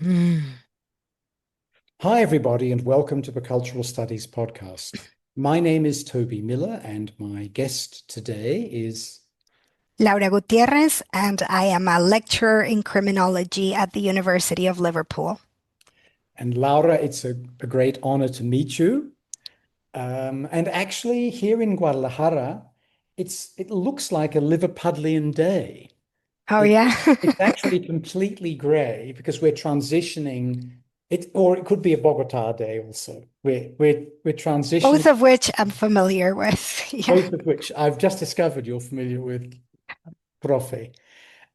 Mm. Hi, everybody, and welcome to the Cultural Studies podcast. My name is Toby Miller, and my guest today is. Laura Gutiérrez, and I am a lecturer in criminology at the University of Liverpool. And Laura, it's a great honor to meet you. And actually, here in Guadalajara, it looks like a Liverpudlian day. Oh, It, yeah. it's actually completely grey because we're transitioning. Or it could be a Bogota day also. We're transitioning, Both of which I'm familiar with. Yeah. both of which I've just discovered you're familiar with, Profe.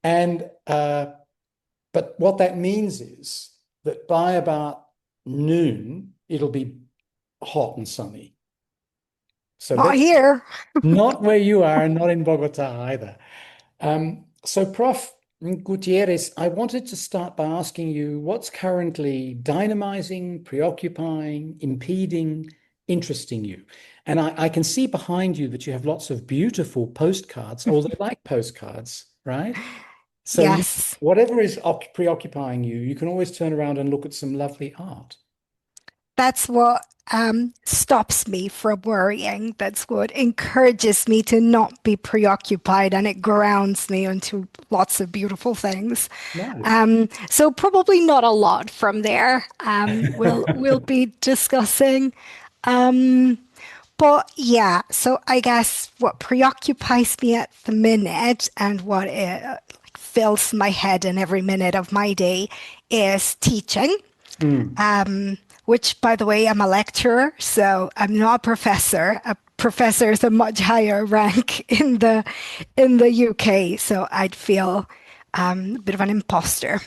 And but what that means is that by about noon, it'll be hot and sunny. So Not let's here. not where you are and not in Bogota either. So Prof. Gutierrez, I wanted to start by asking you what's currently dynamizing, preoccupying, impeding, interesting you. And I can see behind you that you have lots of beautiful postcards, although like postcards, right? So Yes. whatever is preoccupying you, you can always turn around and look at some lovely art. That's what stops me from worrying. That's what encourages me to not be preoccupied, and it grounds me into lots of beautiful things. Nice. So probably not a lot from there. We'll be discussing. Um, But yeah, so I guess what preoccupies me at the minute and what fills my head in every minute of my day is teaching, Mm. which, by the way, I'm a lecturer, so I'm not a professor. A professor is a much higher rank in the UK, so I'd feel a bit of an imposter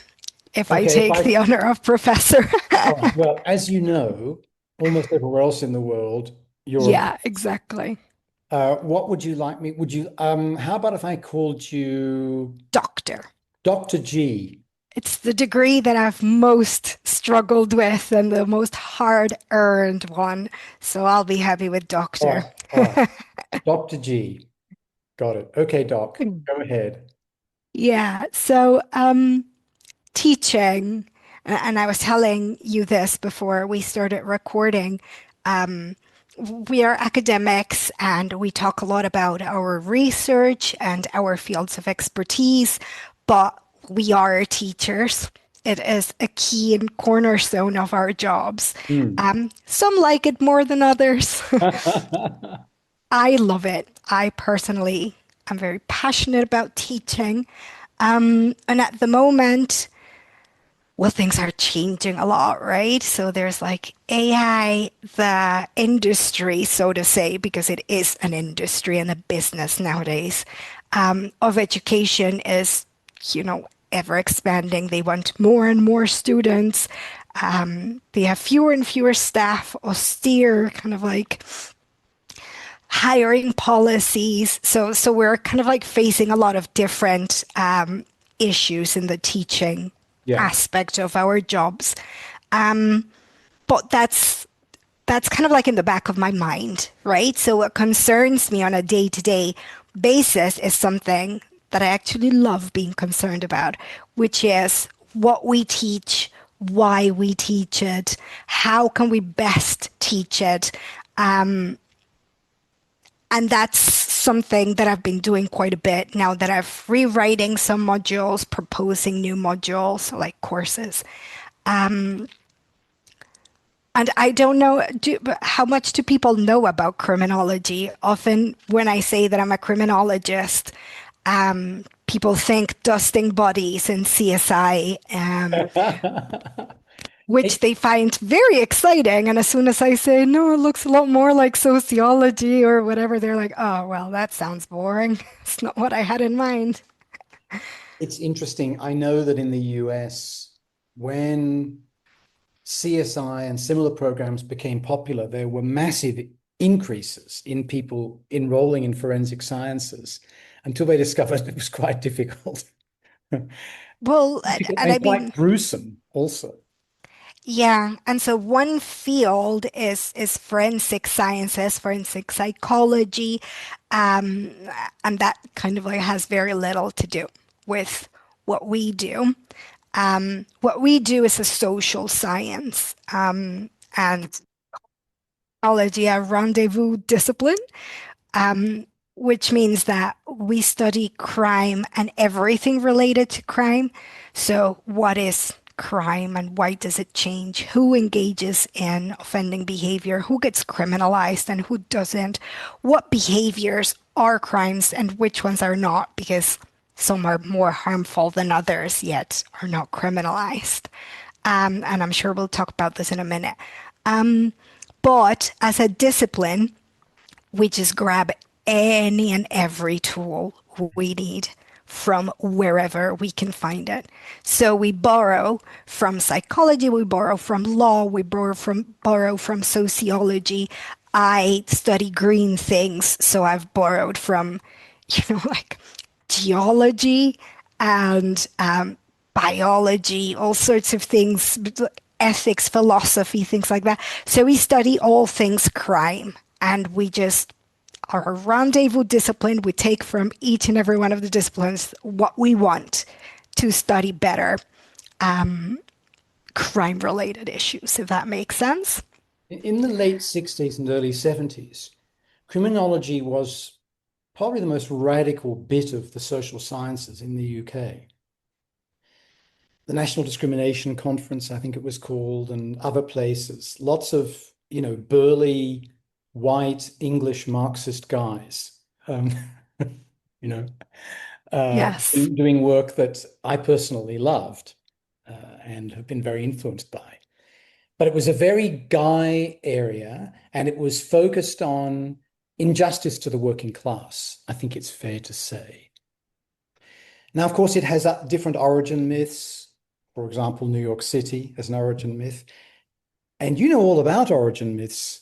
if I Okay, if take I, the honor of professor. all right. Well, as you know, almost everywhere else in the world, you're, Yeah, exactly. what would you like me? How about if I called you Doctor. Dr. G? It's the degree that I've most struggled with and the most hard-earned one. So I'll be happy with All doctor. right, all right. Dr. G. Got it. Okay, Doc. Go ahead. Yeah. So teaching, and I was telling you this before we started recording. Um, we are academics and we talk a lot about our research and our fields of expertise, but we are teachers. It is a key and cornerstone of our jobs. Hmm. Some like it more than others. I love it. I personally am very passionate about teaching. And at the moment, well, things are changing a lot, right? So there's like AI, the industry, so to say, because it is an industry and a business nowadays, of education is, ever expanding. They want more and more students. They have fewer and fewer staff, austere, kind of like hiring policies. So we're kind of like facing a lot of different issues in the teaching Yeah. aspect of our jobs. But that's kind of like in the back of my mind, right? So what concerns me on a day-to-day basis is something that I actually love being concerned about, which is what we teach, why we teach it, how can we best teach it. And that's something that I've been doing quite a bit now that I'm rewriting some modules, proposing new modules like courses. And I don't know but how much do people know about criminology? Often, when I say that I'm a criminologist, people think dusting bodies in CSI, which It, they find very exciting. And as soon as I say, no, it looks a lot more like sociology or whatever, they're like, oh, well, that sounds boring. It's not what I had in mind. it's interesting. I know that in the US, when CSI and similar programs became popular, there were massive increases in people enrolling in forensic sciences until they discovered it was quite difficult. Well, Difficult and and I quite mean, gruesome also. yeah, and so one field is forensic sciences, forensic psychology, um, and that kind of like has very little to do with what we do. What we do is a social science, and psychology, a rendezvous discipline, um, which means that we study crime and everything related to crime. So, what is crime and why does it change? Who engages in offending behavior? Who gets criminalized and who doesn't? What behaviors are crimes and which ones are not? Because some are more harmful than others, yet are not criminalized. And I'm sure we'll talk about this in a minute. But as a discipline, we just grab any and every tool we need from wherever we can find it. So we borrow from psychology, we borrow from law, we borrow from sociology. I study green things, so I've borrowed from, like geology and biology, all sorts of things, ethics, philosophy, things like that. So we study all things crime, and we just are a rendezvous discipline. We take from each and every one of the disciplines what we want to study better crime related issues, if that makes sense. In the late 60s and early 70s, criminology was probably the most radical bit of the social sciences in the UK. The National Discrimination Conference, I think it was called, and other places. Lots of, burly, white, English Marxist guys, um, you know, Yes. doing work that I personally loved and have been very influenced by. But it was a very guy area, and it was focused on injustice to the working class, I think it's fair to say. Now, of course, it has different origin myths. For example, New York City as an origin myth. And you know all about origin myths,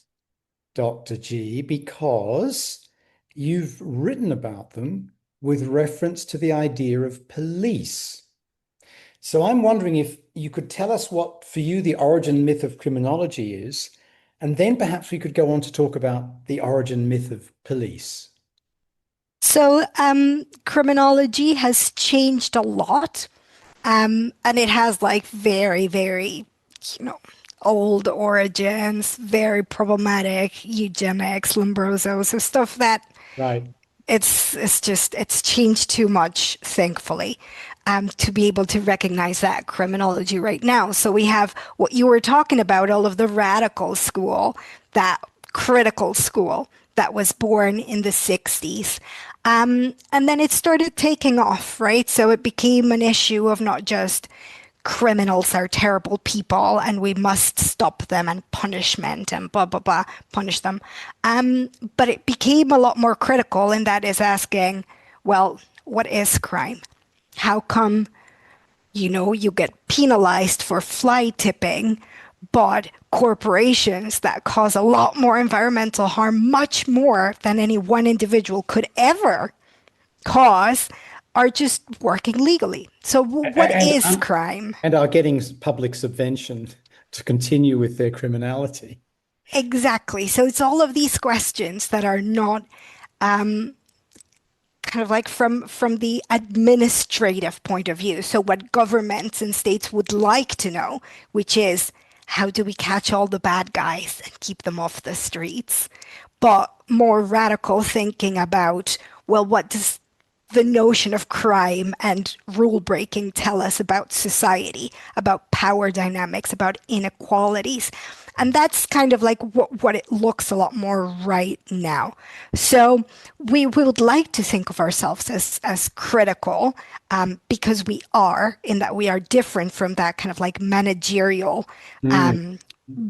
Dr. G, because you've written about them with reference to the idea of police. So I'm wondering if you could tell us what, for you, the origin myth of criminology is, and then perhaps we could go on to talk about the origin myth of police. So, criminology has changed a lot, and it has like very, very, you know, old origins, very problematic eugenics, Lombroso, so stuff that Right. it's changed too much, thankfully, to be able to recognize that criminology right now. So we have what you were talking about, all of the radical school, that critical school that was born in the 60s. And then it started taking off, right? So it became an issue of not just criminals are terrible people and we must stop them and punishment and blah, blah, blah, punish them. But it became a lot more critical, and that is asking, well, what is crime? How come, you get penalized for fly tipping, but corporations that cause a lot more environmental harm, much more than any one individual could ever cause, are just working legally. So, what And, is crime? and are getting public subvention to continue with their criminality. Exactly. So, it's all of these questions that are not kind of like from the administrative point of view. So, what governments and states would like to know, which is how do we catch all the bad guys and keep them off the streets? But more radical thinking about, well, what does the notion of crime and rule breaking tell us about society, about power dynamics, about inequalities? And that's kind of like what it looks a lot more right now. So we would like to think of ourselves as critical, because we are, in that we are different from that kind of like managerial Mm.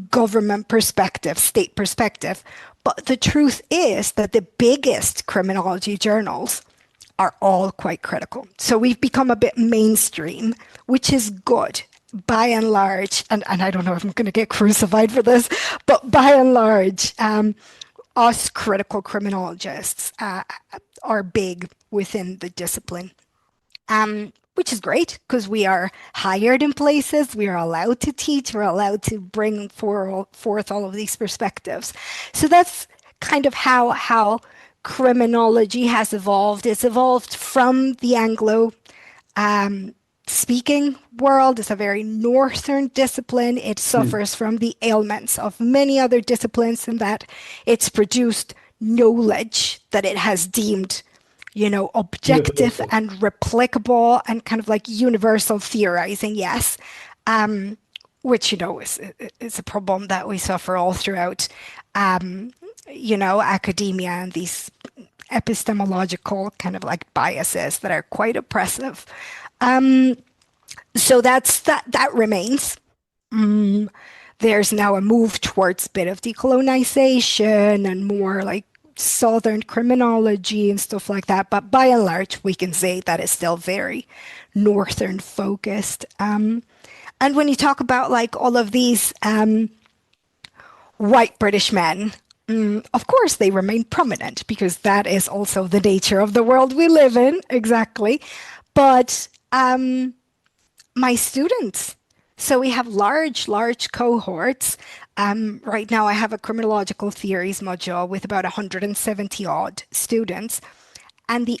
government perspective, state perspective. But the truth is that the biggest criminology journals are all quite critical. So we've become a bit mainstream, which is good by and large. And I don't know if I'm going to get crucified for this, but by and large, us critical criminologists are big within the discipline, which is great because we are hired in places, we are allowed to teach, we're allowed to bring forth all of these perspectives. So that's kind of how criminology has evolved. It's evolved from the Anglo speaking world. It's a very northern discipline. It Mm. suffers from the ailments of many other disciplines in that it's produced knowledge that it has deemed, objective Universal. and replicable and kind of like universal theorizing, yes. Which, is a problem that we suffer all throughout, academia and these epistemological kind of like biases that are quite oppressive. So that remains. There's now a move towards a bit of decolonization and more like Southern criminology and stuff like that. But by and large, we can say that it's still very Northern focused. And when you talk about like all of these white British men, of course they remain prominent because that is also the nature of the world we live in, exactly. But my students. So we have large cohorts. Right now, I have a criminological theories module with about 170 odd students, and the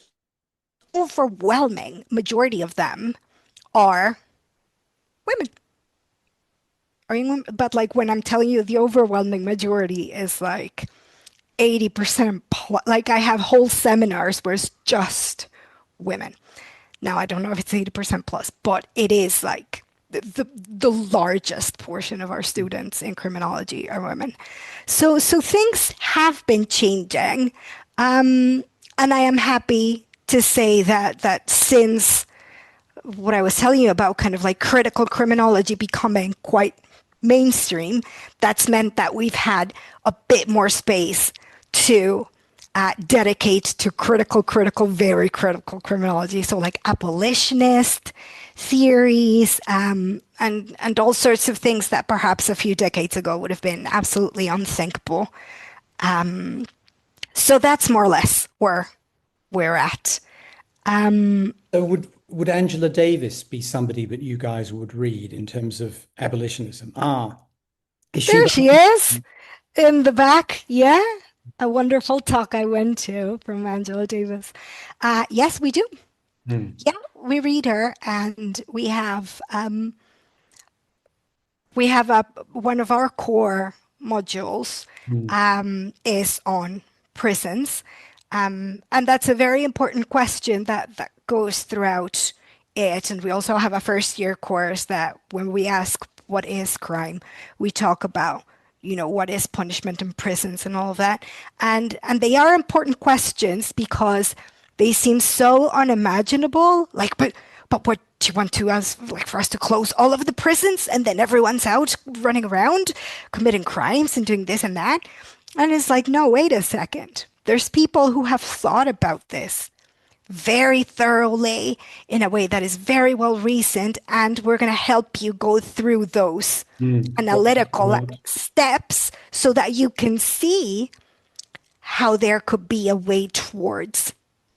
overwhelming majority of them are women. But like when I'm telling you, the overwhelming majority is like 80% plus. Like I have whole seminars where it's just women. Now, I don't know if it's 80% plus, but it is like the largest portion of our students in criminology are women. So things have been changing. And I am happy to say that since what I was telling you about kind of like critical criminology becoming quite mainstream, that's meant that we've had a bit more space to dedicate to very critical criminology. So like abolitionist theories, and all sorts of things that perhaps a few decades ago would have been absolutely unthinkable. So that's more or less where we're at. So would Angela Davis be somebody that you guys would read in terms of abolitionism? Ah, is she There the she one? is in the back. Yeah. A wonderful talk I went to from Angela Davis. Yes, we do. Hmm. Yeah, we read her, and we have a one of our core modules Hmm. is on prisons, and that's a very important question that goes throughout it. And we also have a first year course that when we ask what is crime, we talk about what is punishment in prisons and all of that, and they are important questions because they seem so unimaginable. Like, but what do you want to us like for us to close all of the prisons and then everyone's out running around committing crimes and doing this and that? And it's like, no, wait a second. There's people who have thought about this very thoroughly in a way that is very well reasoned, and we're going to help you go through those Hmm. analytical steps so that you can see how there could be a way towards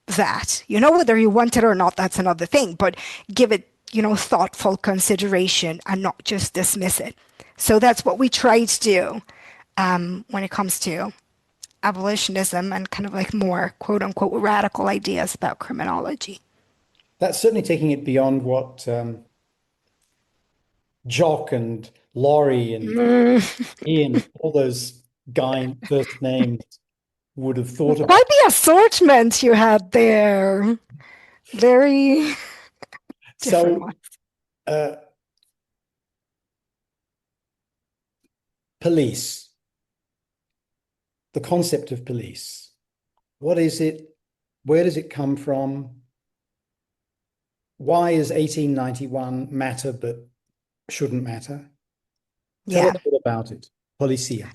that. Whether you want it or not, that's another thing, but give it, thoughtful consideration and not just dismiss it. So that's what we try to do when it comes to abolitionism and kind of like more quote unquote radical ideas about criminology. That's certainly taking it beyond what Jock and Laurie and Ian, all those guy first names would have thought about. Quite the assortment you had there. Very different So, one. uh, police, the concept of police, what is it? Where does it come from? Why is 1891 matter but shouldn't matter? Tell us Yeah. all about it. Policia.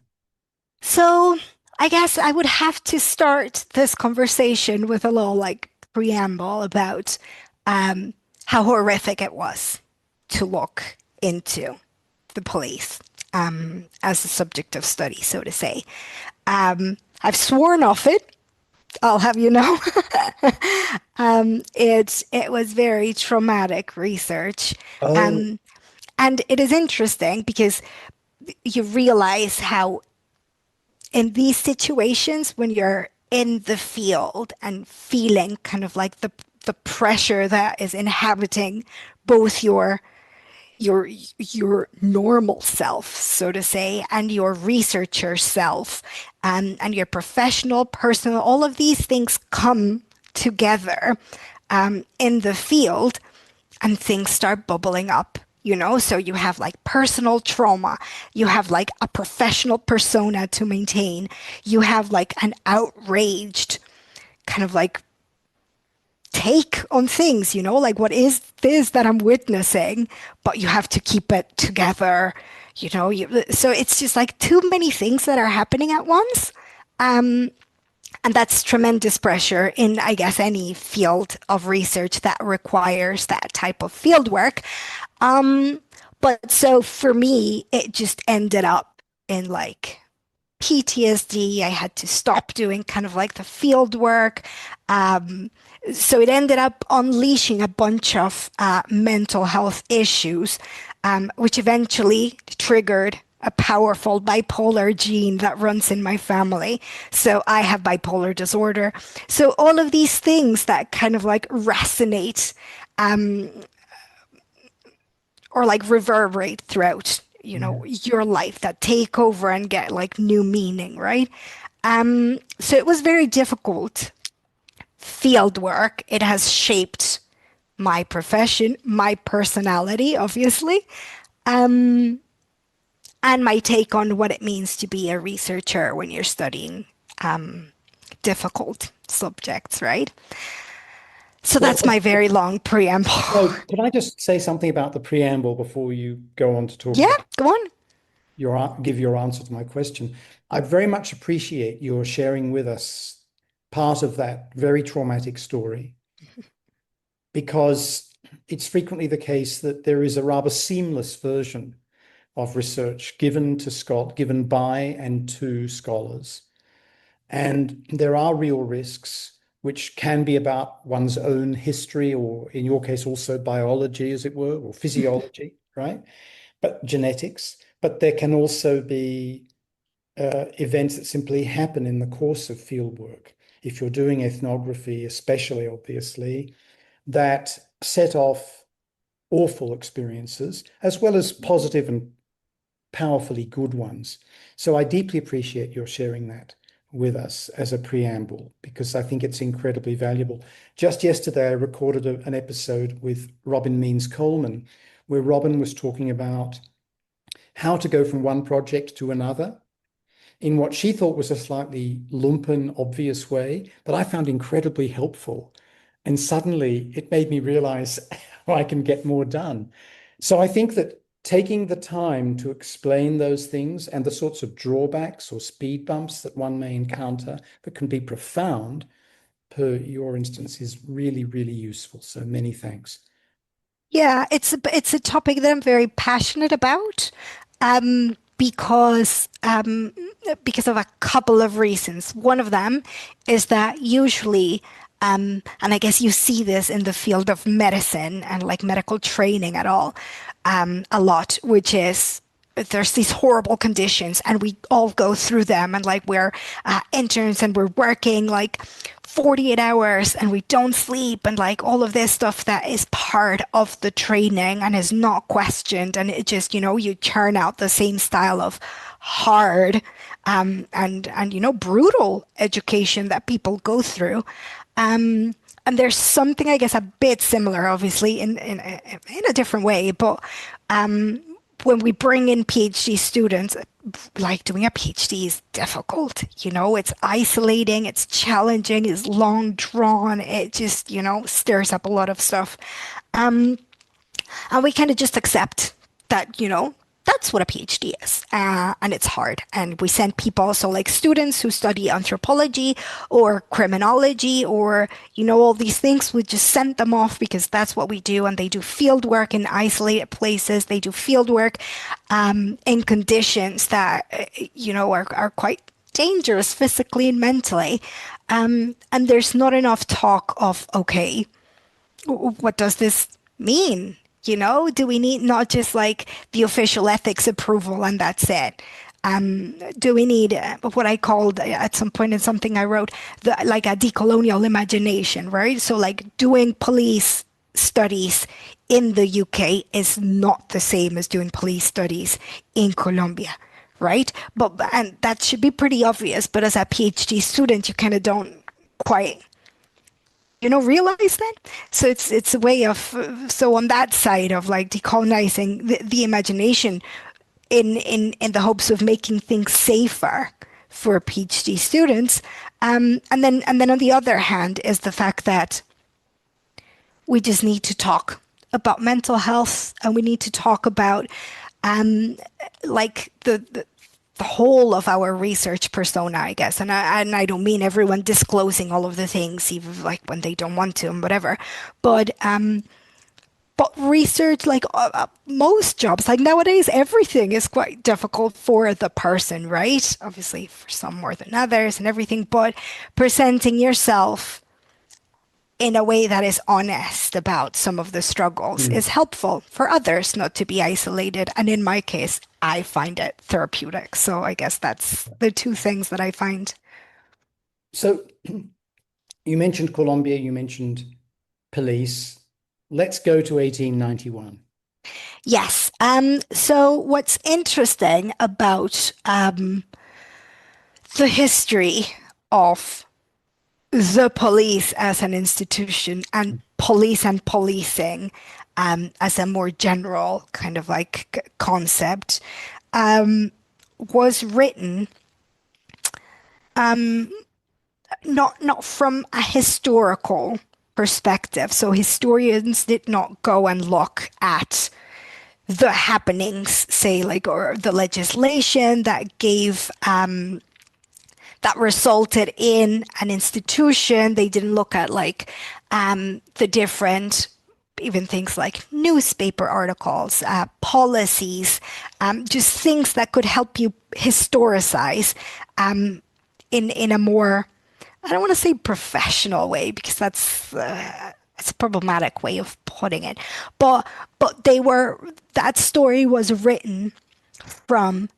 So I guess I would have to start this conversation with a little like preamble about um, how horrific it was to look into the police as a subject of study, so to say. I've sworn off it. I'll have you know. It was very traumatic research, Oh, um, and it is interesting because you realize how in these situations when you're in the field and feeling kind of like the pressure that is inhabiting both your normal self, so to say, and your researcher self, and your professional, personal, all of these things come together in the field, and things start bubbling up. So you have like personal trauma, you have like a professional persona to maintain, you have like an outraged kind of like take on things, like what is this that I'm witnessing, but you have to keep it together, so it's just like too many things that are happening at once. And that's tremendous pressure in, I guess, any field of research that requires that type of field work. But so for me, it just ended up in like PTSD. I had to stop doing kind of like the field work. So it ended up unleashing a bunch of mental health issues, which eventually triggered a powerful bipolar gene that runs in my family. So I have bipolar disorder. So all of these things that kind of like resonate or like reverberate throughout, Yeah. your life, that take over and get like new meaning, right? So it was very difficult field work. It has shaped my profession, my personality, obviously, and my take on what it means to be a researcher when you're studying difficult subjects, right? So Well, that's my very long preamble. no, can I just say something about the preamble before you go on to talk Yeah, about go on. give your answer to my question? I very much appreciate your sharing with us part of that very traumatic story because it's frequently the case that there is a rather seamless version of research given by and to scholars. And there are real risks, which can be about one's own history, or in your case, also biology, as it were, or physiology, right? But genetics. But there can also be events that simply happen in the course of field work. If you're doing ethnography, especially obviously, that set off awful experiences, as well as positive and powerfully good ones. So I deeply appreciate your sharing that with us as a preamble because I think it's incredibly valuable. Just yesterday, I recorded an episode with Robin Means Coleman, where Robin was talking about how to go from one project to another in what she thought was a slightly lumpen, obvious way, but I found incredibly helpful. And suddenly it made me realize how I can get more done. So I think that taking the time to explain those things and the sorts of drawbacks or speed bumps that one may encounter that can be profound, per your instance, is really, really useful. So many thanks. Yeah, it's a topic that I'm very passionate about, because of a couple of reasons. One of them is that usually, and I guess you see this in the field of medicine and like medical training at all, a lot, which is there's these horrible conditions and we all go through them, and like we're interns and we're working like 48 hours and we don't sleep, and like all of this stuff that is part of the training and is not questioned, and it just, you churn out the same style of hard and brutal education that people go through. And there's something, I guess, a bit similar, obviously, in a different way. But when we bring in PhD students, like doing a PhD is difficult. It's isolating, it's challenging, it's long drawn. It just, stirs up a lot of stuff. And we kind of just accept that, that's what a PhD is. And it's hard. And we send people, so like students who study anthropology or criminology or, all these things, we just send them off because that's what we do. And they do field work in isolated places. They do field work in conditions that, are quite dangerous physically and mentally. And there's not enough talk of, okay, what does this mean? Do we need not just like the official ethics approval and that's it? Do we need what I called at some point in something I wrote, like a decolonial imagination, right? So like doing police studies in the UK is not the same as doing police studies in Colombia, right? But and that should be pretty obvious, but as a PhD student, you kind of don't quite realize that. So it's a way of so on that side of like decolonizing the imagination in the hopes of making things safer for PhD students. And then on the other hand is the fact that we just need to talk about mental health, and we need to talk about um, like the whole of our research persona, I guess. And I don't mean everyone disclosing all of the things, even like when they don't want to and whatever. But research, like most jobs, like nowadays, everything is quite difficult for the person, right? Obviously, for some more than others and everything. But presenting yourself in a way that is honest about some of the struggles is Mm. helpful for others not to be isolated. And in my case, I find it therapeutic. So I guess that's the two things that I find. So you mentioned Colombia, you mentioned police. Let's go to 1891. Yes. So what's interesting about the history of the police as an institution and police and policing as a more general kind of like concept was written not from a historical perspective. So historians did not go and look at the happenings, say like, or the legislation that gave that resulted in an institution. They didn't look at like the different, even things like newspaper articles, policies, just things that could help you historicize in a more, I don't want to say professional way because that's a problematic way of putting it, but they were that story was written from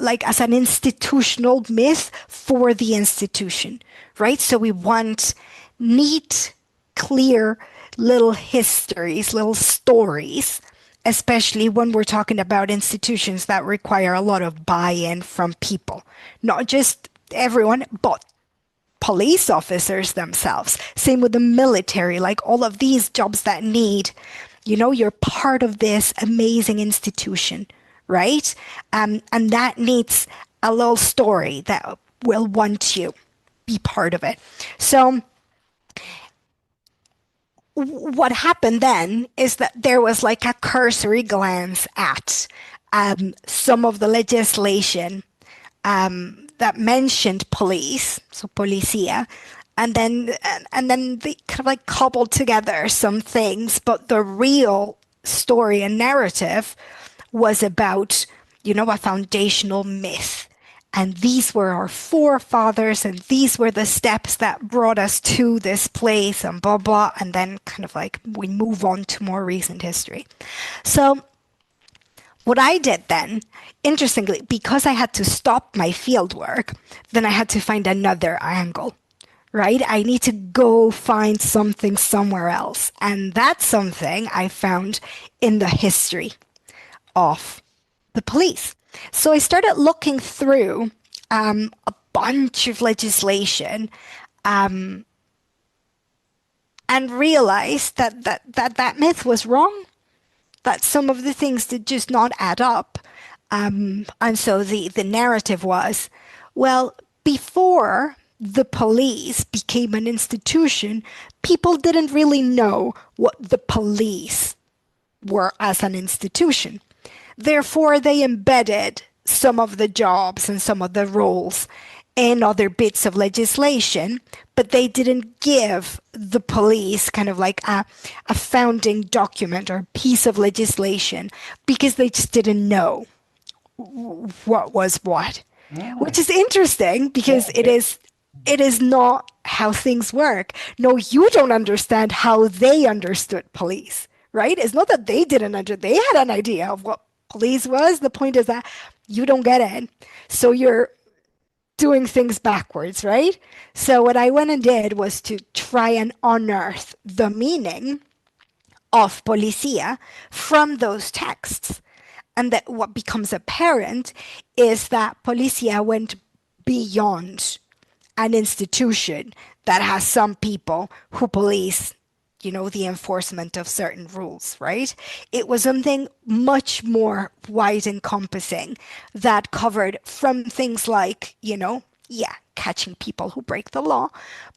like as an institutional myth for the institution, right? So we want neat, clear little histories, little stories, especially when we're talking about institutions that require a lot of buy-in from people, not just everyone, but police officers themselves. Same with the military, like all of these jobs that need, you're part of this amazing institution, right? And that needs a little story that will want you be part of it. So what happened then is that there was like a cursory glance at some of the legislation that mentioned police, so policia, and then they kind of like cobbled together some things, but the real story and narrative was about, a foundational myth. And these were our forefathers, and these were the steps that brought us to this place, and blah, blah. And then kind of like we move on to more recent history. So what I did then, interestingly, because I had to stop my field work, then I had to find another angle, right? I need to go find something somewhere else. And that's something I found in the history of the police. So I started looking through a bunch of legislation and realized that myth was wrong, that some of the things did just not add up. And so the narrative was, well, before the police became an institution, people didn't really know what the police were as an institution. Therefore, they embedded some of the jobs and some of the roles in other bits of legislation, but they didn't give the police kind of like a founding document or piece of legislation because they just didn't know what was what, Ah, which is interesting because yeah, it is not how things work. No, you don't understand how they understood police, right? It's not that they didn't understand. They had an idea of what police was. The point is that you don't get it. So you're doing things backwards, right? So what I went and did was to try and unearth the meaning of policia from those texts. And that what becomes apparent is that policia went beyond an institution that has some people who police, the enforcement of certain rules, right? It was something much more wide encompassing that covered from things like, yeah, catching people who break the law,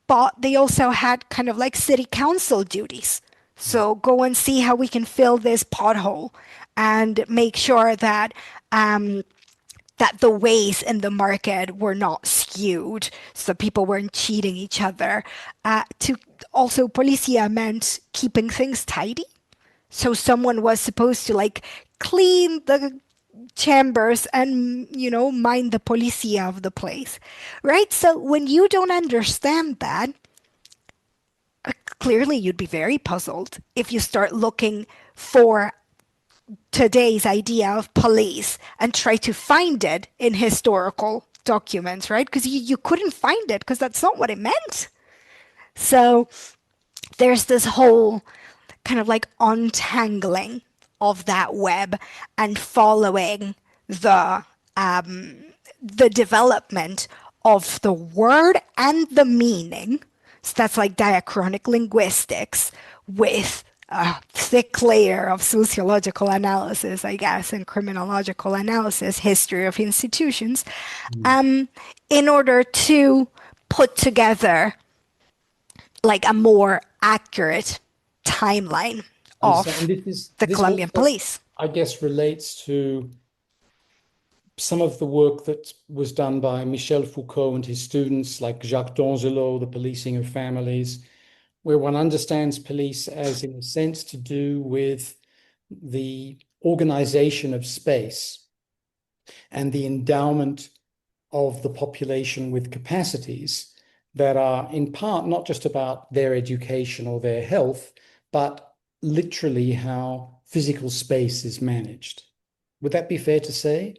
but they also had kind of like city council duties. So go and see how we can fill this pothole and make sure that the ways in the market were not skewed, so people weren't cheating each other. To also, policia meant keeping things tidy. So someone was supposed to like clean the chambers and mind the policia of the place, right? So when you don't understand that, clearly you'd be very puzzled if you start looking for today's idea of police and try to find it in historical documents, right? Because you couldn't find it because that's not what it meant. So there's this whole kind of like untangling of that web and following the the development of the word and the meaning. So that's like diachronic linguistics with a thick layer of sociological analysis, I guess, and criminological analysis, history of institutions, Mm. um, in order to put together like a more accurate timeline Understand. And of the this Colombian also, police. I guess, relates to some of the work that was done by Michel Foucault and his students, like Jacques D'Angelo, The Policing of Families, where one understands police as, in a sense, to do with the organization of space and the endowment of the population with capacities that are, in part, not just about their education or their health, but literally how physical space is managed. Would that be fair to say?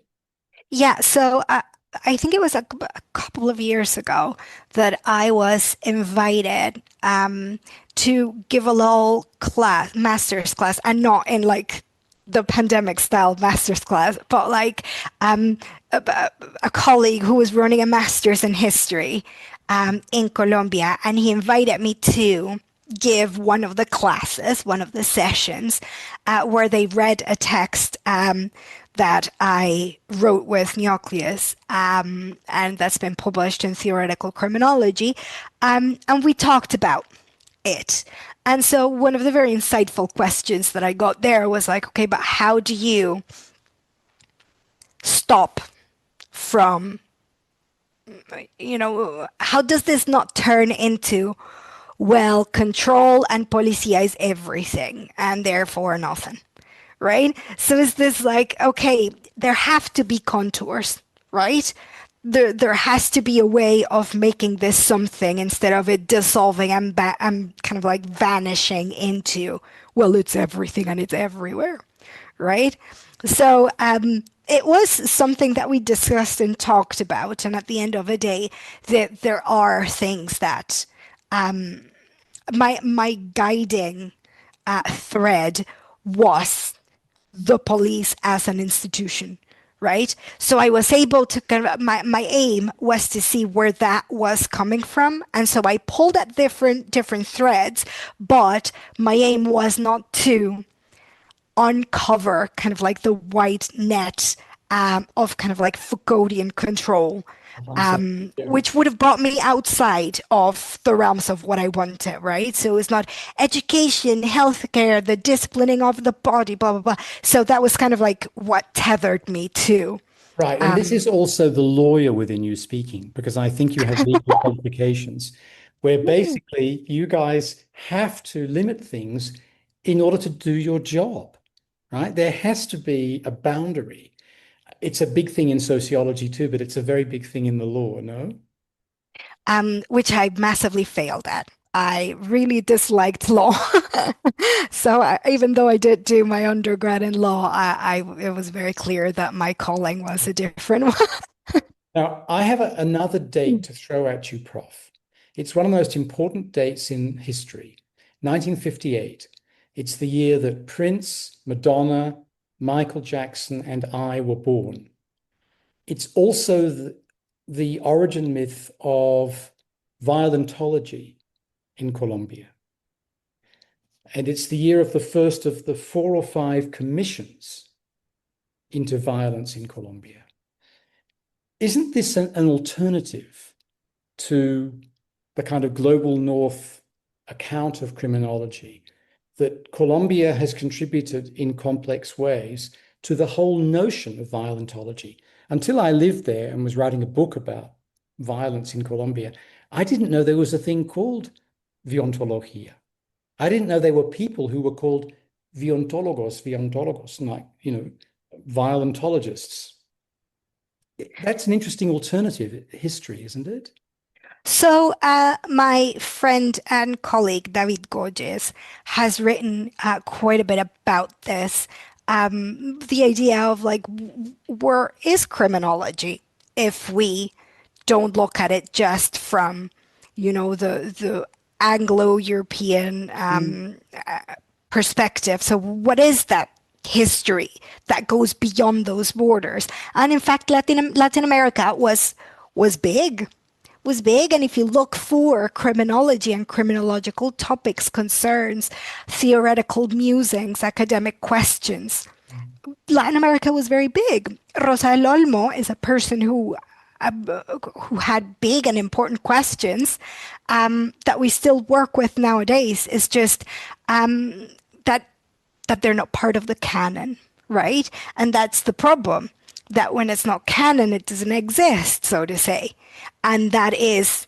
Yeah, so I think it was a couple of years ago that I was invited to give a little class, master's class, and not in like the pandemic style master's class, but like um, a colleague who was running a master's in history in Colombia, and he invited me to give one of the classes, one of the sessions, where they read a text that I wrote with Nucleus, and that's been published in Theoretical Criminology, and we talked about it. And so one of the very insightful questions that I got there was like, okay, but how do you stop from, how does this not turn into, well, control and policia is everything and therefore nothing, right? So is this like, okay, there have to be contours, right? There has to be a way of making this something instead of it dissolving and kind of like vanishing into, well, it's everything and it's everywhere, right? So it was something that we discussed and talked about, and at the end of the day, there are things that my guiding thread was the police as an institution, right? So I was able to kind of, my aim was to see where that was coming from. And so I pulled at different threads, but my aim was not to uncover kind of like the white net of kind of like Foucauldian control, Understand. Yeah. which would have brought me outside of the realms of what I wanted, right? So it's not education, healthcare, the disciplining of the body, blah, blah, blah. So that was kind of like what tethered me to. Right. And this is also the lawyer within you speaking, because I think you have legal qualifications where basically you guys have to limit things in order to do your job, right? There has to be a boundary. It's a big thing in sociology too, but it's a very big thing in the law, no? Which I massively failed at. I really disliked law. So even though I did do my undergrad in law, it was very clear that my calling was a different one. Now, I have another date to throw at you, Prof. It's one of the most important dates in history, 1958. It's the year that Prince, Madonna, Michael Jackson, and I were born. It's also the origin myth of violentology in Colombia. And it's the year of the first of the 4 or 5 commissions into violence in Colombia. Isn't this an alternative to the kind of global north account of criminology that Colombia has contributed in complex ways to the whole notion of violentology? Until I lived there and was writing a book about violence in Colombia, I didn't know there was a thing called viontología. I didn't know there were people who were called viontólogos, like, violentologists. That's an interesting alternative history, isn't it? So, my friend and colleague David Gorges has written quite a bit about this. The idea of like, where is criminology if we don't look at it just from, the Anglo-European Mm, perspective. So, what is that history that goes beyond those borders? And in fact, Latin America was big was big. And if you look for criminology and criminological topics, concerns, theoretical musings, academic questions, Latin America was very big. Rosa del Olmo is a person uh, who had big and important questions that we still work with nowadays. Is just that that they're not part of the canon, right? And that's the problem. That when it's not canon, it doesn't exist, so to say. And that is,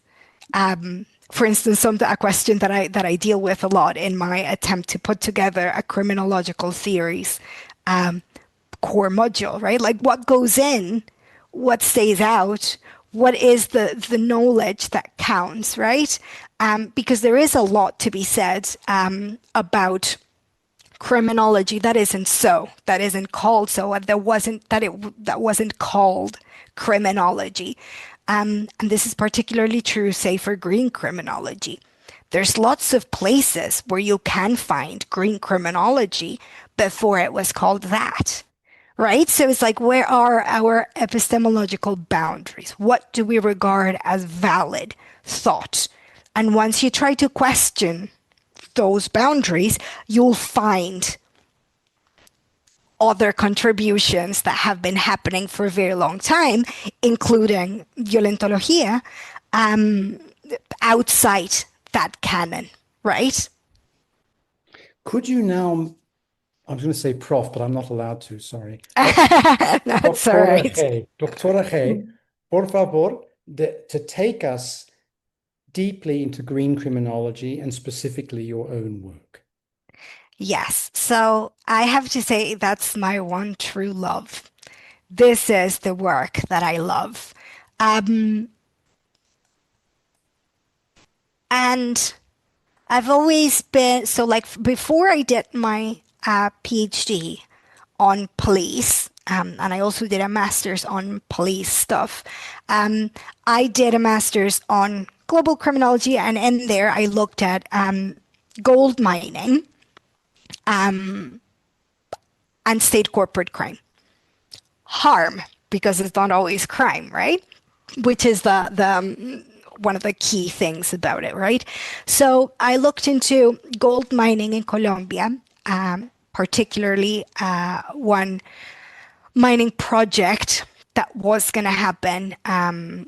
for instance, a question that I deal with a lot in my attempt to put together a criminological theories core module, right? Like what goes in, what stays out, what is the knowledge that counts, right? Because there is a lot to be said about criminology that isn't called so, that wasn't called criminology. And this is particularly true, say, for green criminology. There's lots of places where you can find green criminology before it was called that, right? So it's like, where are our epistemological boundaries? What do we regard as valid thought? And once you try to question those boundaries, you'll find other contributions that have been happening for a very long time, including violentología, um, outside that canon, right? Could you now, I'm going to say prof, but I'm not allowed to, sorry. That's all right. Doctora G, por favor, to take us deeply into green criminology and specifically your own work. Yes. So I have to say that's my one true love. This is the work that I love. Um, and I've always been so like before I did my PhD on police, and I also did a master's on police stuff. I did a master's on global criminology, and in there I looked at gold mining and state corporate crime. Harm, because it's not always crime, right? Which is the one of the key things about it, right? So I looked into gold mining in Colombia, particularly one mining project that was going to happen, an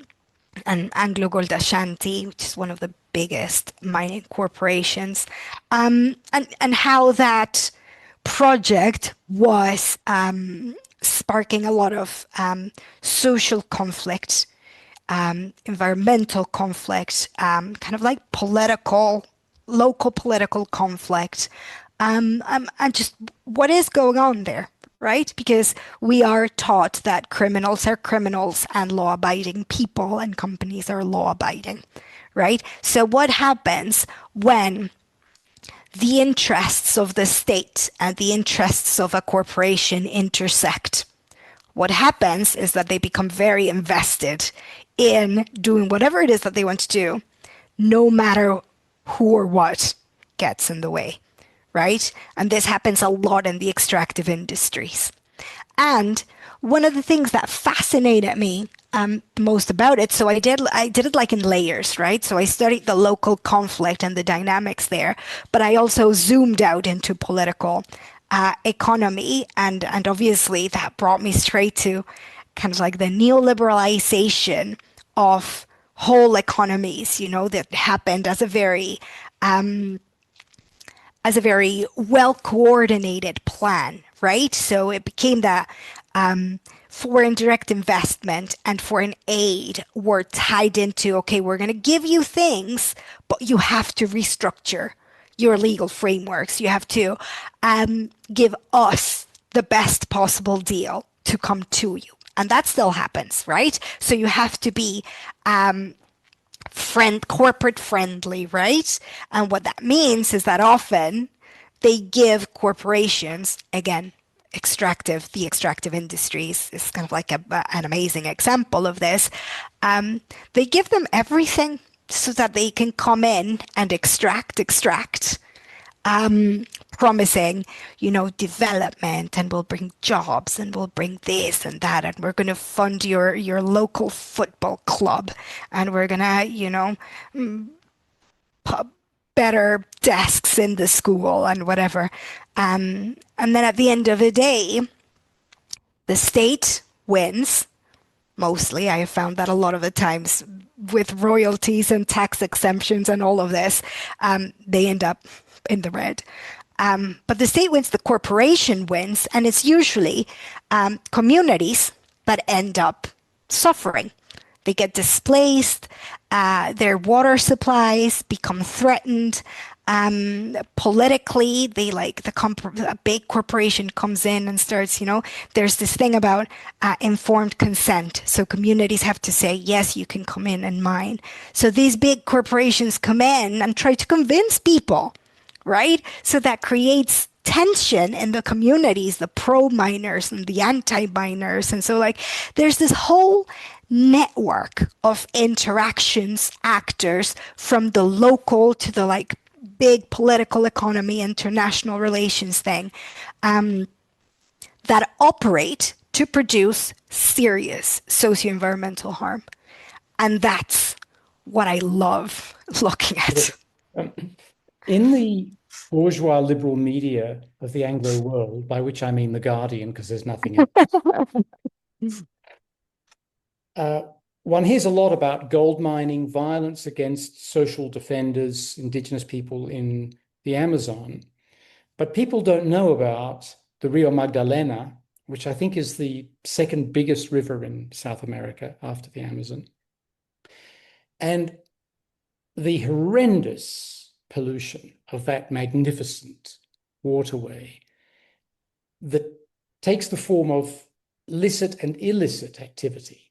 Anglo Gold Ashanti, which is one of the biggest mining corporations, and how that project was sparking a lot of social conflict, environmental conflict, kind of like local political conflict, and just what is going on there, right? Because we are taught that criminals are criminals and law abiding people and companies are law abiding, right? So, what happens when the interests of the state and the interests of a corporation intersect? What happens is that they become very invested in doing whatever it is that they want to do, no matter who or what gets in the way, right? And this happens a lot in the extractive industries. And one of the things that fascinated me most about it, so I did it like in layers, right? So I studied the local conflict and the dynamics there, but I also zoomed out into political economy, and obviously that brought me straight to kind of like the neoliberalization of whole economies, that happened as a very well coordinated plan, right? So it became that foreign direct investment and foreign aid were tied into, okay, we're going to give you things, but you have to restructure your legal frameworks. You have to give us the best possible deal to come to you. And that still happens, right? So you have to be corporate friendly, right? And what that means is that often they give corporations, again, the extractive industries is kind of like an amazing example of this. They give them everything so that they can come in and extract, promising, development, and we'll bring jobs and we'll bring this and that, and we're going to fund your local football club, and we're going to, put better desks in the school and whatever. And then at the end of the day, the state wins. Mostly, I have found that a lot of the times with royalties and tax exemptions and all of this, they end up in the red. But the state wins, the corporation wins, and it's usually communities that end up suffering. They get displaced, their water supplies become threatened. Politically, a big corporation comes in and starts, there's this thing about informed consent. So communities have to say, yes, you can come in and mine. So these big corporations come in and try to convince people, right? So that creates tension in the communities, the pro miners and the anti miners. And so, like, there's this whole network of interactions, actors from the local to the like big political economy, international relations thing that operate to produce serious socio-environmental harm. And that's what I love looking at. Um, in the bourgeois liberal media of the Anglo world, by which I mean The Guardian, because there's nothing else, uh, one hears a lot about gold mining, violence against social defenders, indigenous people in the Amazon. But people don't know about the Rio Magdalena, which I think is the second biggest river in South America after the Amazon, and the horrendous pollution of that magnificent waterway that takes the form of licit and illicit activity.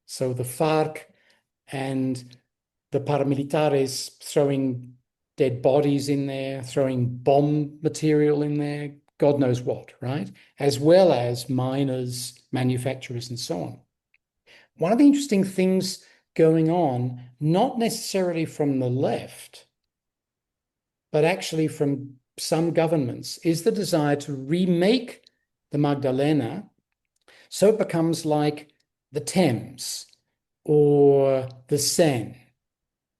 So the FARC and the paramilitares throwing dead bodies in there, throwing bomb material in there, God knows what, right? As well as miners, manufacturers, and so on. One of the interesting things going on, not necessarily from the left, but actually from some governments, is the desire to remake the Magdalena so it becomes like the Thames or the Seine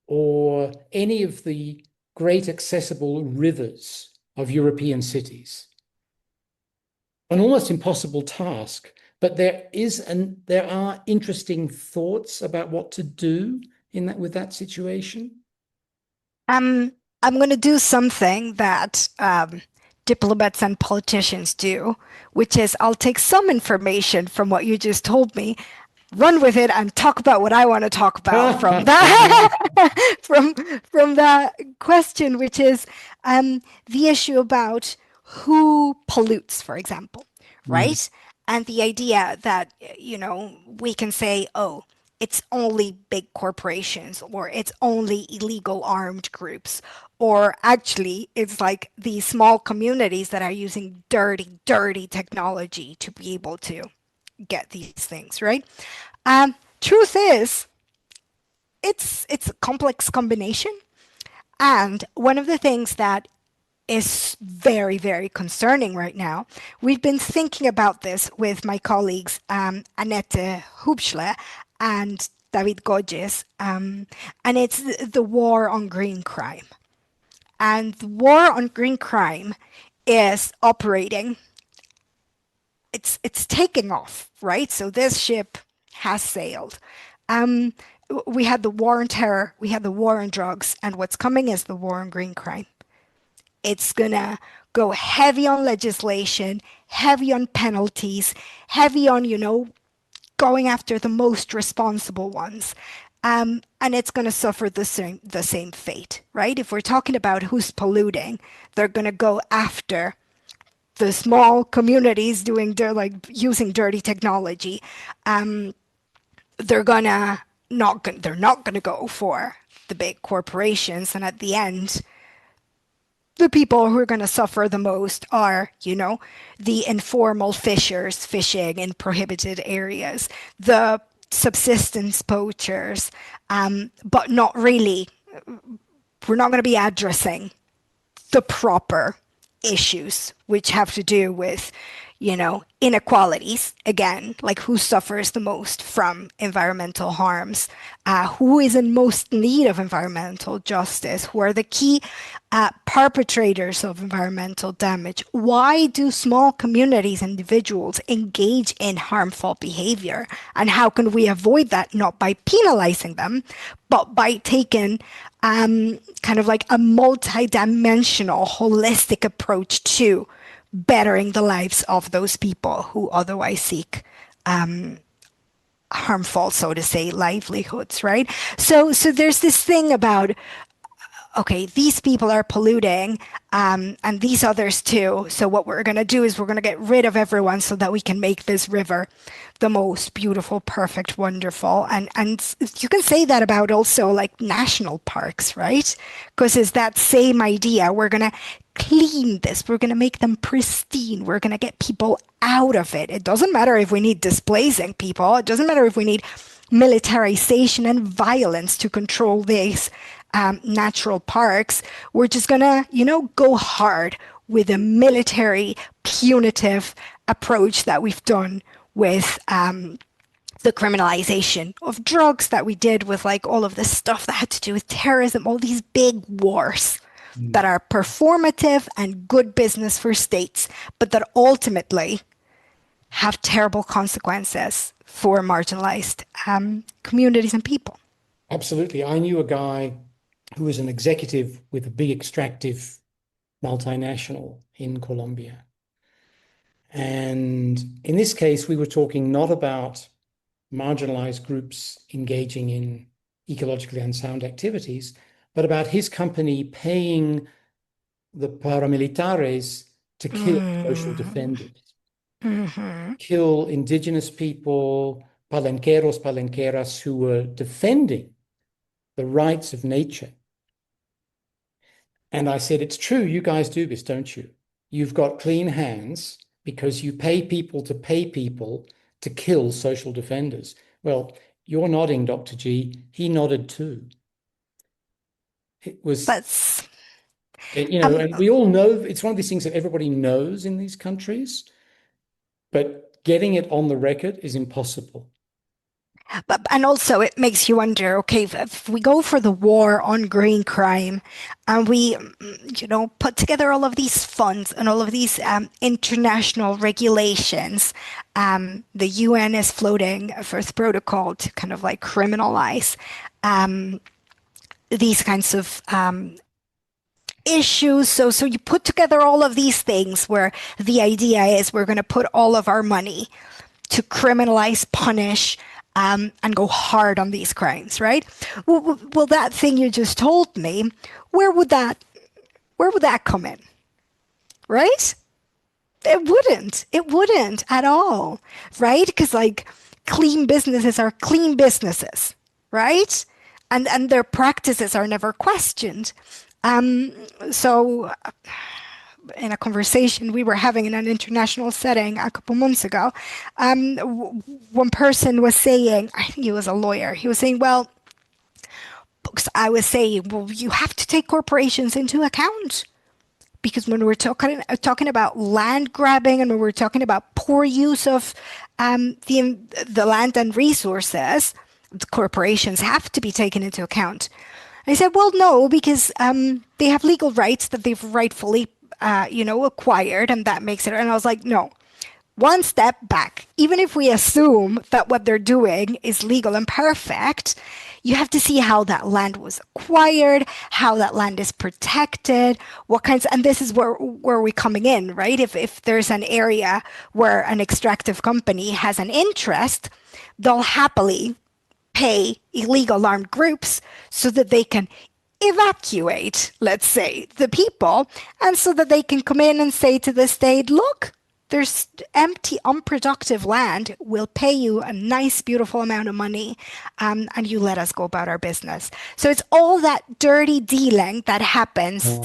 or any of the great accessible rivers of European cities. An almost impossible task, but there are interesting thoughts about what to do in that with that situation. Um, I'm going to do something that diplomats and politicians do, which is I'll take some information from what you just told me, run with it, and talk about what I want to talk about from that from that question, which is the issue about who pollutes, for example, Mm. right? And the idea that, we can say, oh, it's only big corporations, or it's only illegal armed groups, or actually it's like these small communities that are using dirty, dirty technology to be able to get these things, right? Truth is, it's a complex combination. And one of the things that is very, very concerning right now. We've been thinking about this with my colleagues, Annette Hubschle and David Goges, and it's the war on green crime. And the war on green crime is operating. It's taking off, right? So this ship has sailed. Um, we had the war on terror, we had the war on drugs, and what's coming is the war on green crime. It's gonna go heavy on legislation, heavy on penalties, heavy on, going after the most responsible ones. And it's going to suffer the same fate, right? If we're talking about who's polluting, they're going to go after the small communities doing like using dirty technology. They're not gonna go for the big corporations, and at the end, the people who are going to suffer the most are, the informal fishers fishing in prohibited areas, the subsistence poachers, but not really. We're not going to be addressing the proper issues, which have to do with, inequalities, again, like who suffers the most from environmental harms, who is in most need of environmental justice, who are the key perpetrators of environmental damage. Why do small communities, individuals engage in harmful behavior? And how can we avoid that? Not by penalizing them, but by taking kind of like a multi-dimensional, holistic approach to bettering the lives of those people who otherwise seek harmful, so to say, livelihoods, right? So there's this thing about, okay, these people are polluting, and these others too. So what we're going to do is we're going to get rid of everyone so that we can make this river the most beautiful, perfect, wonderful. And you can say that about also like national parks, right? Because it's that same idea. We're going to clean this. We're going to make them pristine. We're going to get people out of it. It doesn't matter if we need displacing people. It doesn't matter if we need militarization and violence to control these natural parks. We're just gonna, go hard with a military punitive approach that we've done with the criminalization of drugs, that we did with like all of this stuff that had to do with terrorism, all these big wars that Mm. are performative and good business for states, but that ultimately have terrible consequences for marginalized communities and people. Absolutely. I knew a guy who was an executive with a big extractive multinational in Colombia. And in this case, we were talking not about marginalized groups engaging in ecologically unsound activities, but about his company paying the paramilitares to kill social Mm-hmm. defenders, kill indigenous people, palenqueros, palenqueras who were defending the rights of nature. And I said, it's true, you guys do this, don't you? You've got clean hands because you pay people to kill social defenders. Well, you're nodding, Dr. G. He nodded too. It was, That's um, and we all know it's one of these things that everybody knows in these countries, but getting it on the record is impossible. but and also it makes you wonder, okay, if we go for the war on green crime and we, put together all of these funds and all of these international regulations, the UN is floating a first protocol to kind of like criminalize these kinds of issues. So you put together all of these things where the idea is we're going to put all of our money to criminalize, punish, and go hard on these crimes, right? Well, that thing you just told me, where would that where would that come in, right? It wouldn't. It wouldn't at all, right? Because like clean businesses are clean businesses, right? And their practices are never questioned. So in a conversation we were having in an international setting a couple months ago. One person was saying, I think he was a lawyer, he was saying, well, because I was saying, well, you have to take corporations into account. Because when we're talking about land grabbing and when we're talking about poor use of the land and resources, the corporations have to be taken into account. I said, well, no, because they have legal rights that they've rightfully, acquired, and that makes it. And I was like, no, one step back. Even if we assume that what they're doing is legal and perfect, you have to see how that land was acquired, how that land is protected, what kinds, and this is where we're coming in, right? If there's an area where an extractive company has an interest, they'll happily pay illegal armed groups so that they can evacuate, let's say, the people, and so that they can come in and say to the state, look, there's empty, unproductive land. We'll pay you a nice, beautiful amount of money, and you let us go about our business. So it's all that dirty dealing that happens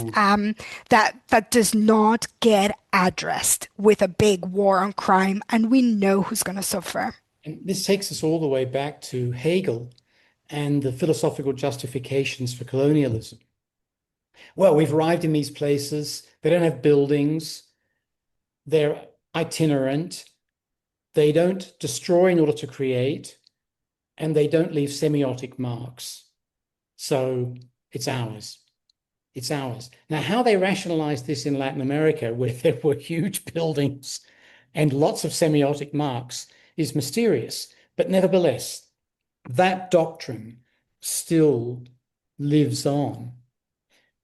that does not get addressed with a big war on crime, and we know who's going to suffer. And this takes us all the way back to Hegel and the philosophical justifications for colonialism. Well, we've arrived in these places. They don't have buildings. They're itinerant. They don't destroy in order to create, and they don't leave semiotic marks. So it's ours. It's ours. Now, how they rationalized this in Latin America, where there were huge buildings and lots of semiotic marks, is mysterious. But nevertheless, that doctrine still lives on.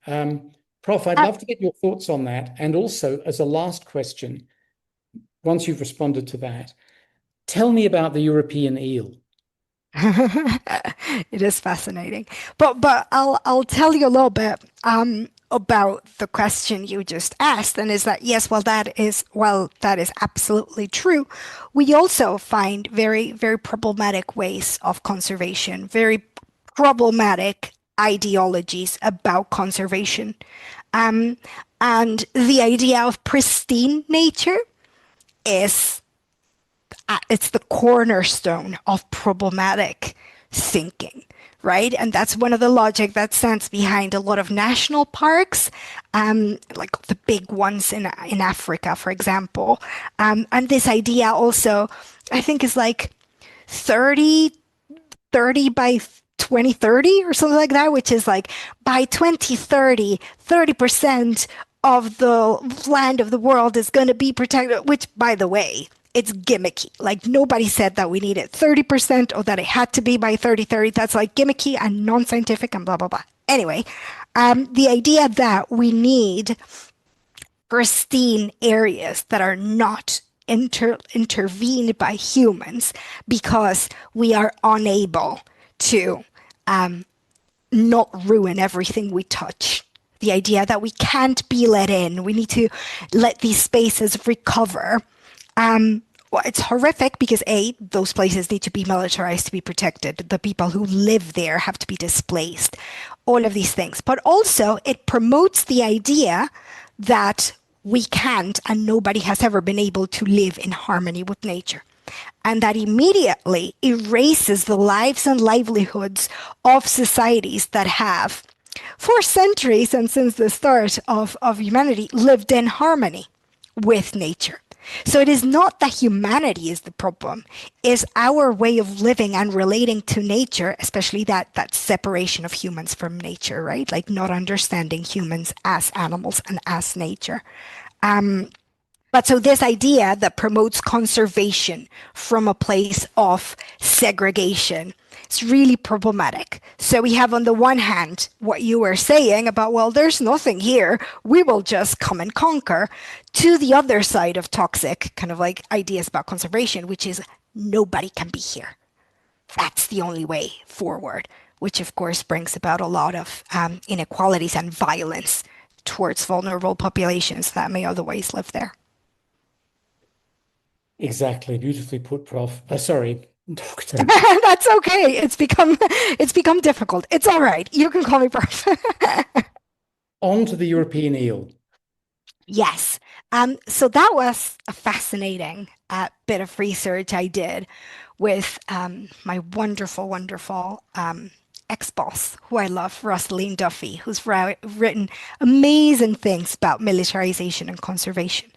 Prof, I'd love to get your thoughts on that. And also, as a last question, once you've responded to that, tell me about the European eel. It is fascinating. But I'll tell you a little bit about the question you just asked, and is that yes, that is absolutely true. We also find very, very problematic ways of conservation, very problematic ideologies about conservation. Um, and the idea of pristine nature is it's the cornerstone of problematic thinking, right? And that's one of the logic that stands behind a lot of national parks, like the big ones in Africa, for example. And this idea also, I think, is like 30 30 by 2030 or something like that, which is like by 2030, 30% of the land of the world is going to be protected, which, by the way, it's gimmicky. Like nobody said that we needed 30% or that it had to be by 3030. That's like gimmicky and non-scientific and blah, blah, blah. Anyway, the idea that we need pristine areas that are not intervened by humans because we are unable to not ruin everything we touch. The idea that we can't be let in, we need to let these spaces recover. Well, it's horrific because A, those places need to be militarized to be protected. The people who live there have to be displaced. All of these things. But also, it promotes the idea that we can't and nobody has ever been able to live in harmony with nature. And that immediately erases the lives and livelihoods of societies that have, for centuries and since the start of humanity, lived in harmony with nature. So it is not that humanity is the problem, it's our way of living and relating to nature, especially that separation of humans from nature, right? Like not understanding humans as animals and as nature. But so this idea that promotes conservation from a place of segregation is really problematic. So we have on the one hand what you were saying about, well, there's nothing here. We will just come and conquer, to the other side of toxic kind of like ideas about conservation, which is nobody can be here. That's the only way forward, which of course brings about a lot of inequalities and violence towards vulnerable populations that may otherwise live there. Exactly. Beautifully put, Prof. Sorry, Doctor. That's okay. It's become difficult. It's all right. You can call me Prof. On to the European eel. Yes. So that was a fascinating bit of research I did with my wonderful, wonderful ex-boss, who I love, Rosaline Duffy, who's written amazing things about militarization and conservation.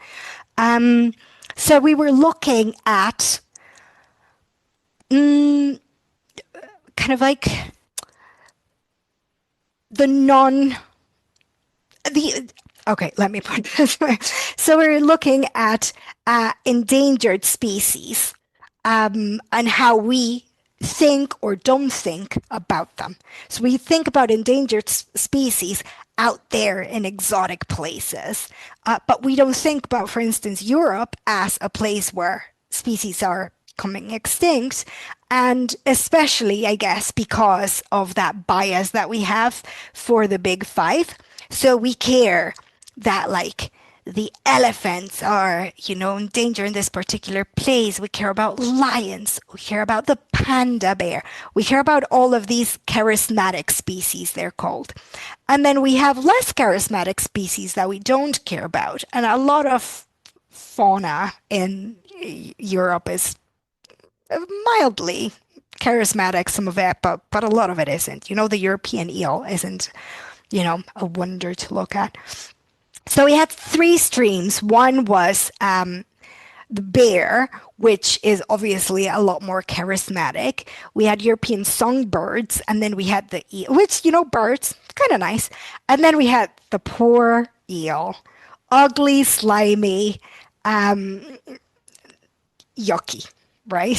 Um, so we were looking at kind of like the non the okay, let me put it this way. So we're looking at endangered species and how we think or don't think about them. So we think about endangered species out there in exotic places, but we don't think about, for instance, Europe as a place where species are coming extinct. And especially, I guess, because of that bias that we have for the big five. So we care that, like, the elephants are, in danger in this particular place. We care about lions. We care about the panda bear. We care about all of these charismatic species, they're called. And then we have less charismatic species that we don't care about. And a lot of fauna in Europe is mildly charismatic, some of it, but a lot of it isn't. The European eel isn't, a wonder to look at. So we had three streams. One was the bear, which is obviously a lot more charismatic. We had European songbirds, and then we had the eel, which, birds, kind of nice. And then we had the poor eel, ugly, slimy, yucky, right?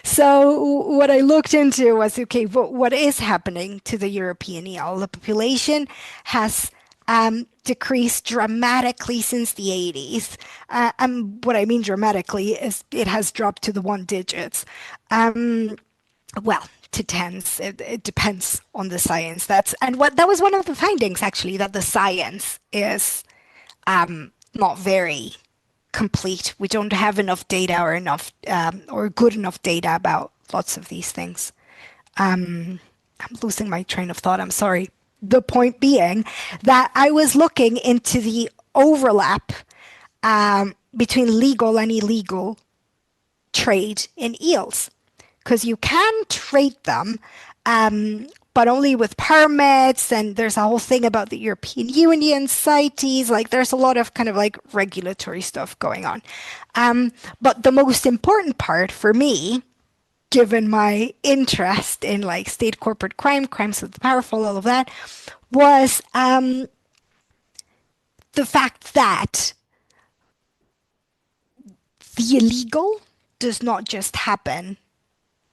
So what I looked into was, okay, what is happening to the European eel? The population has decreased dramatically since the 80s. And what I mean dramatically is it has dropped to the one digits. Well, to tens. It depends on the science. That was one of the findings, actually, that the science is not very complete. We don't have enough data or enough or good enough data about lots of these things. I'm losing my train of thought. I'm sorry. The point being that I was looking into the overlap between legal and illegal trade in eels because you can trade them, but only with permits. And there's a whole thing about the European Union CITES. Like there's a lot of kind of like regulatory stuff going on. But the most important part for me, given my interest in like state corporate crime, crimes of the powerful, all of that, was the fact that the illegal does not just happen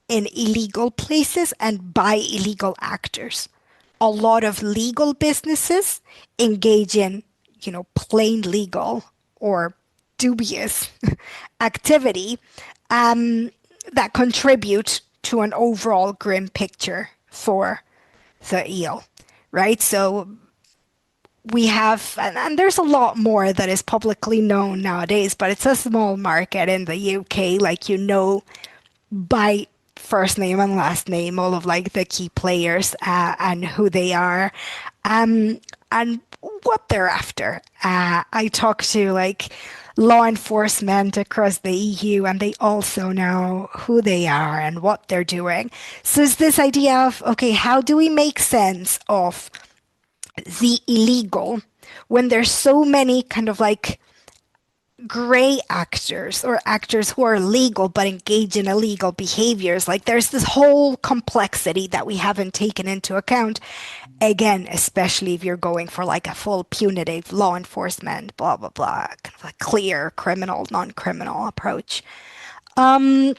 in illegal places and by illegal actors. A lot of legal businesses engage in, plain legal or dubious activity that contribute to an overall grim picture for the eel, right? So we have, and there's a lot more that is publicly known nowadays, but it's a small market in the UK. Like, by first name and last name, all of like the key players and who they are, and what they're after. I talk to like law enforcement across the EU, and they also know who they are and what they're doing. So it's this idea of, okay, how do we make sense of the illegal when there's so many kind of like gray actors or actors who are legal but engage in illegal behaviors. Like there's this whole complexity that we haven't taken into account. Again, especially if you're going for like a full punitive law enforcement, blah, blah, blah, kind of a clear criminal, non-criminal approach. That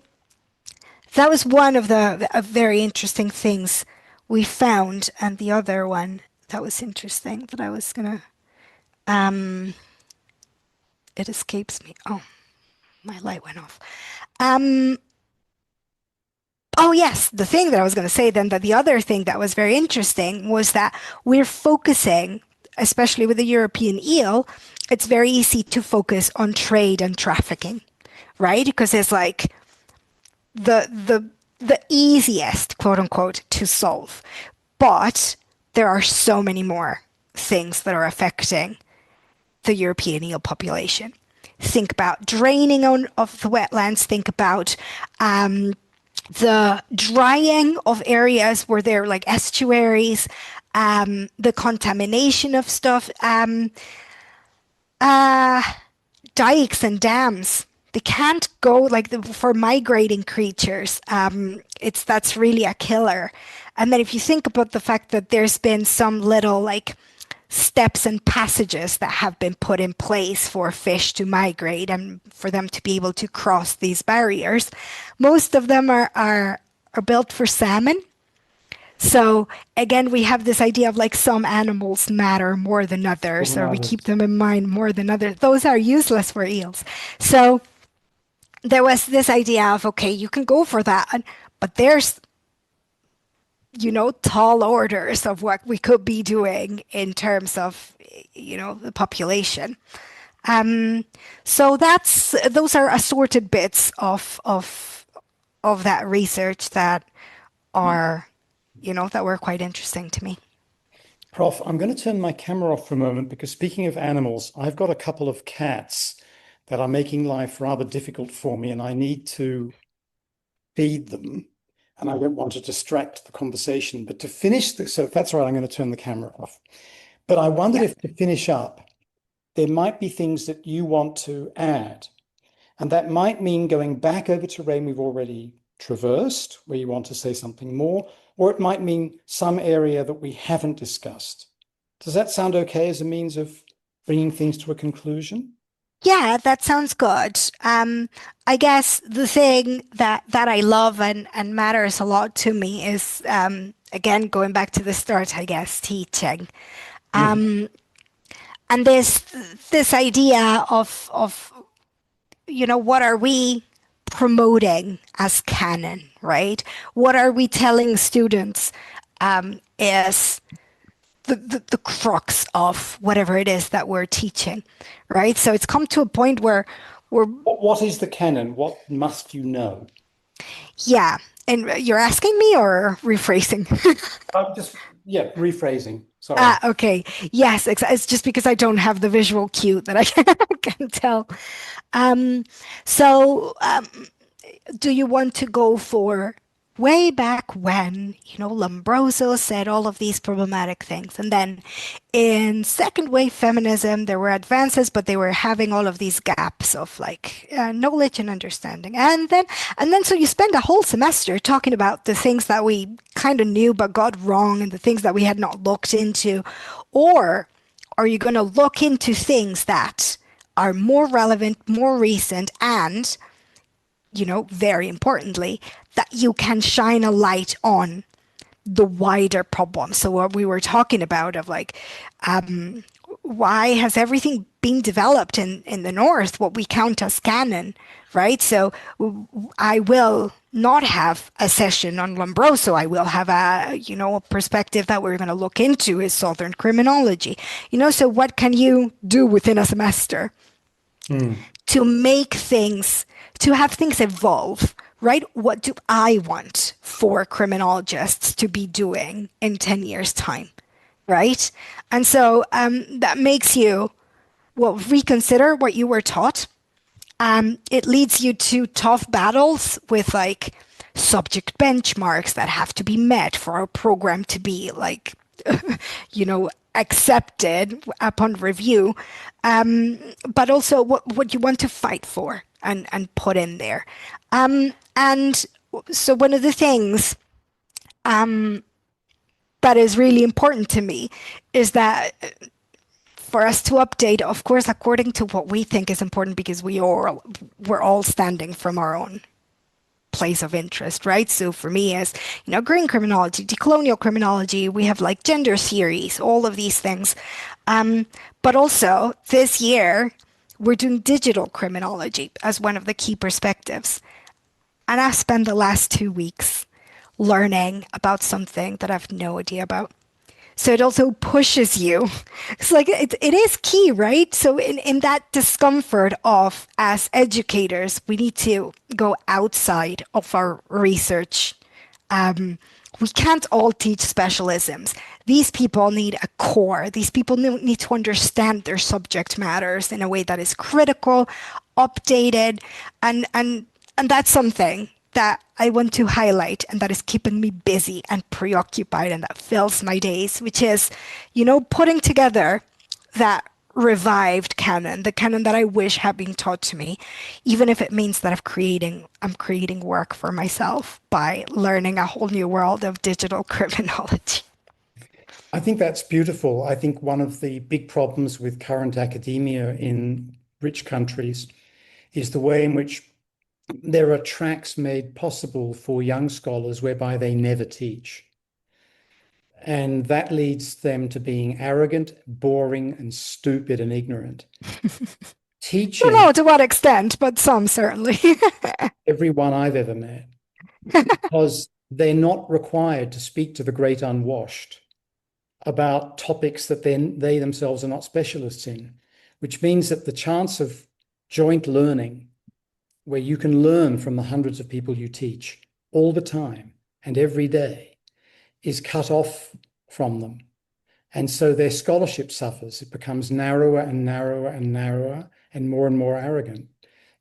was one of the very interesting things we found. And the other one that was interesting that I was gonna, it escapes me. Oh, my light went off. Um, oh yes, the thing that I was going to say then, that the other thing that was very interesting was that we're focusing, especially with the European eel, it's very easy to focus on trade and trafficking, right? Because it's like the easiest, quote unquote, to solve. But there are so many more things that are affecting the European eel population. Think about draining of the wetlands. Think about the drying of areas where they're like estuaries, the contamination of stuff, dikes and dams. They can't go like for migrating creatures. It's that's really a killer. And then if you think about the fact that there's been some little like steps and passages that have been put in place for fish to migrate and for them to be able to cross these barriers. Most of them are built for salmon. So again, we have this idea of like some animals matter more than others, or we keep them in mind more than others. Those are useless for eels. So there was this idea of, okay, you can go for that, but there's tall orders of what we could be doing in terms of, the population. So those are assorted bits of that research that are, that were quite interesting to me. Prof, I'm going to turn my camera off for a moment because speaking of animals, I've got a couple of cats that are making life rather difficult for me, and I need to feed them. And I don't want to distract the conversation, but to finish this, so if that's all right, I'm going to turn the camera off. But I wondered Yeah. if to finish up, there might be things that you want to add. And that might mean going back over terrain we've already traversed, where you want to say something more, or it might mean some area that we haven't discussed. Does that sound okay as a means of bringing things to a conclusion? Yeah, that sounds good. I guess the thing that I love and matters a lot to me is, again, going back to the start, I guess, teaching. Mhm. And this idea of what are we promoting as canon, right? What are we telling students is the crux of whatever it is that we're teaching, right? So it's come to a point where we're, What is the canon? What must you know? yeah, and you're asking me or rephrasing? Just, yeah, rephrasing. Sorry. Okay. Yes, it's just because I don't have the visual cue that I can tell. Um, so, do you want to go for way back when, Lombroso said all of these problematic things? And then in second wave feminism, there were advances, but they were having all of these gaps of like knowledge and understanding. And then, so you spend a whole semester talking about the things that we kind of knew but got wrong and the things that we had not looked into. Or are you going to look into things that are more relevant, more recent, and very importantly, that you can shine a light on the wider problem. So what we were talking about of like, why has everything been developed in the North, what we count as canon, right? So I will not have a session on Lombroso. I will have a perspective that we're going to look into is Southern criminology. So what can you do within a semester Hmm. to make things, to have things evolve, right? What do I want for criminologists to be doing in 10 years' time, right? And so that makes you, well, reconsider what you were taught. It leads you to tough battles with like subject benchmarks that have to be met for our program to be like, accepted upon review. But also what you want to fight for and put in there. And so one of the things that is really important to me is that for us to update, of course, according to what we think is important, because we're all standing from our own place of interest, right? So for me, as green criminology, decolonial criminology, we have like gender theories, all of these things. But also this year, we're doing digital criminology as one of the key perspectives. And I've spent the last 2 weeks learning about something that I've no idea about. So it also pushes you. It's like it is key, right? So in that discomfort of as educators, we need to go outside of our research We can't all teach specialisms. These people need a core. These people need to understand their subject matters in a way that is critical, updated, and and and that's something that I want to highlight and that is keeping me busy and preoccupied and that fills my days, which is, putting together that revived canon, the canon that I wish had been taught to me, even if it means that I'm creating work for myself by learning a whole new world of digital criminology. I think that's beautiful. I think one of the big problems with current academia in rich countries is the way in which there are tracks made possible for young scholars whereby they never teach. And that leads them to being arrogant, boring, and stupid and ignorant. Don't Teaching, know to what extent, but some certainly. everyone I've ever met, because they're not required to speak to the great unwashed about topics that they themselves are not specialists in, which means that the chance of joint learning, where you can learn from the hundreds of people you teach all the time and every day, is cut off from them. And so their scholarship suffers. It becomes narrower and narrower and narrower and more arrogant.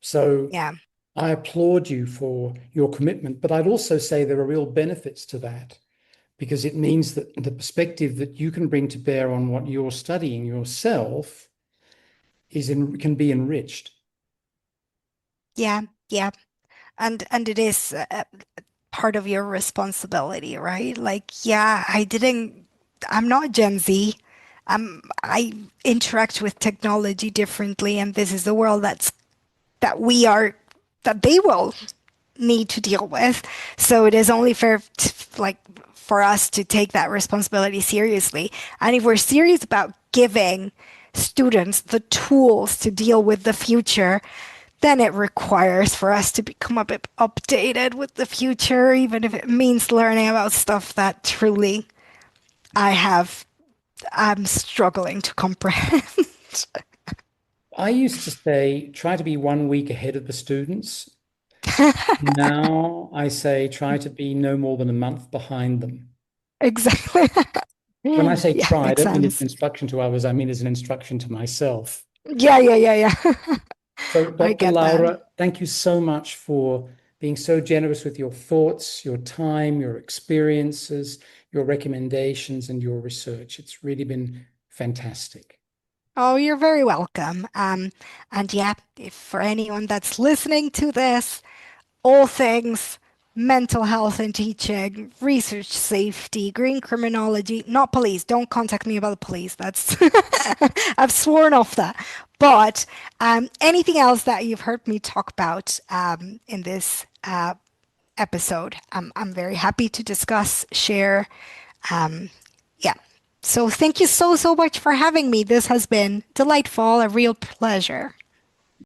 So Yeah, I applaud you for your commitment, but I'd also say there are real benefits to that because it means that the perspective that you can bring to bear on what you're studying yourself can be enriched. yeah, yeah. And it is part of your responsibility, right? Like, yeah, I'm not Gen Z. I interact with technology differently, and this is the world that we are, that they will need to deal with. So it is only fair like for us to take that responsibility seriously. And if we're serious about giving students the tools to deal with the future, then it requires for us to become a bit updated with the future, even if it means learning about stuff that truly I have, I'm struggling to comprehend. I used to say, try to be 1 week ahead of the students. Now I say, try to be no more than a month behind them. Exactly. When I say Yeah, try, I makes don't mean it's an sense. instruction to others, I mean as an instruction to myself. Yeah, yeah, yeah, yeah. So, I Dr. get that. Laura, thank you so much for being so generous with your thoughts, your time, your experiences, your recommendations, and your research. It's really been fantastic. Oh, you're very welcome. And yeah, if for anyone that's listening to this, all things mental health and teaching, research safety, green criminology, not police. Don't contact me about the police. That's I've sworn off that. But anything else that you've heard me talk about in this episode, I'm very happy to discuss, share. Yeah. So thank you so, so much for having me. This has been delightful, a real pleasure.